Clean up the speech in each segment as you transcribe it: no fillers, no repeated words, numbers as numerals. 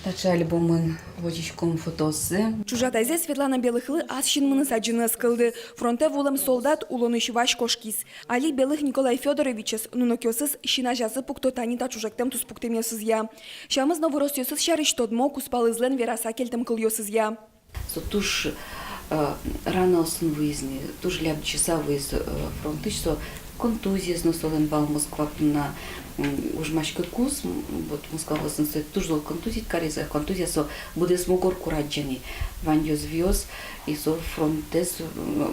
Тача альбомын водичком фотосы. Чужа тайзе Светлана Белыхлы асшинмыны саджины скылды. Фронте волым солдат улоныш ваш кошкис. Али Белых Николай Федоровичес нунокёсыз шина жазы пукто танита чужактем туспуктемесыз я. Шамыз новоросёсыз шарыш тодмо куспалызлен вераса келтем кылёсыз я. Туж рано осын выездни, туж ляп часа выезд фронты, что контузия сносолен бал Москва на ужмашка кус, вот Москва воснце туж дол контузит кариза, контузия со буде смогор кураджани, ваньёс вьёс и со фронтес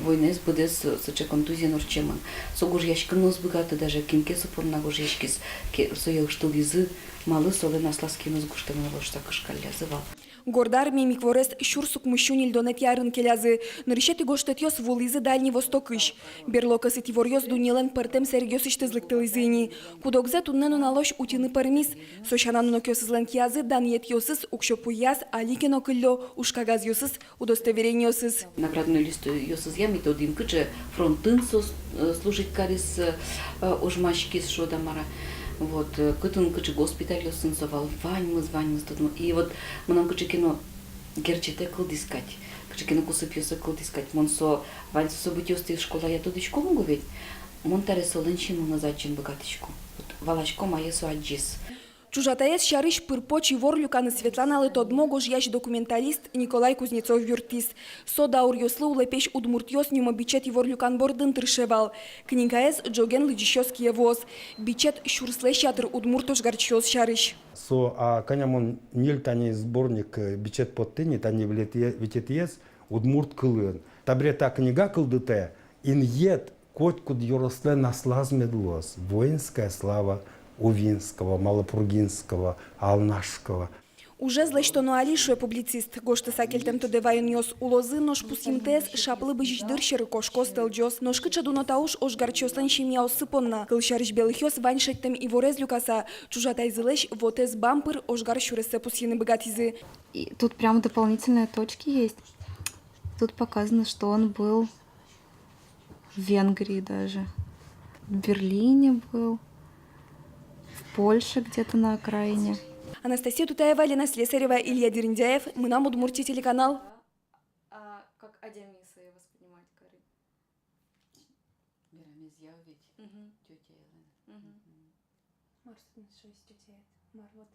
войнес буде соча контузия норчеман. Со гожьяшка нос богато даже кинке сопор на гожьяшкис, со ел что лизы малы солы насласки нос гуштеман ложта кашкаля зывал. Гордар мимикворест шурсук мужчунил донет ярын келязы. Нырышет и гоштетёс волизы Дальний Восток иш. Берлокасы тиворьёс дунелен пертем сергёс иштызлыктылызыни. Кудогзе туннену налош утины пармис. Сошанану нокёсызлен киязы даниет ёсыз укшопуяз аликено кыллё ушкагаз ёсыз удостоверениёсыз. Наградной лист ёсыз я методим кыче фронтын служить карис ожмашкис шодамара. Вот, кытын кычы госпиталь ёсын совал, ваньмыз, и вот мнам кычы кино герчете кылдискать, кычы кино кусып ёсы кылдискать, монсо ваньсо событь ёсты школа я тодычко могу ведь, монтаре соленщину на зачин богатычку, вот валачко мое суаджис. Чужатаец шарыш пырпочи ворлюканы Светлана лытодмо гожьяш документалист Николай Кузнецов юртис. Сода урьослы улепеш удмуртьос нюмо бичет и ворлюкан бордын тыршевал. Книгаэс джоген лыджищёс киевоз. Бичет шурслеш ятыр удмуртош гарчёс шарыш. А канямон нил тани сборник бичет подтыни тани витетиес удмурт кылын. Табрета книга кылдыте иньет котькуд юросле наслаз медлос. Воинская слава Увинского, Малопургинского, Алнашского. Уже зле что алишуе публицист. Гошты сакельтем то девайын ёс улозы нож пусимтес шаплы быжич дыршеры кошко стелджос. Ножкы чадуно тауш ош гарчослен шимья осыпонна. Кылшарыш белых ёс ваньшеттем и ворез люкаса. Чужатай зылеш вотез бампыр ош гаршуресе пусины богатизы. И тут прям дополнительные точки есть. Тут показано, что он был в Венгрии даже. В Берлине был. В Польше где-то на окраине. Анастасия Тутаева, Лена Слесарева, Илья Дериндяев. Мы нам Удмуртия телеканал. А как Адямиса я воспринимать, Карин? Тетя Елена. Может, что есть тетя. Вот.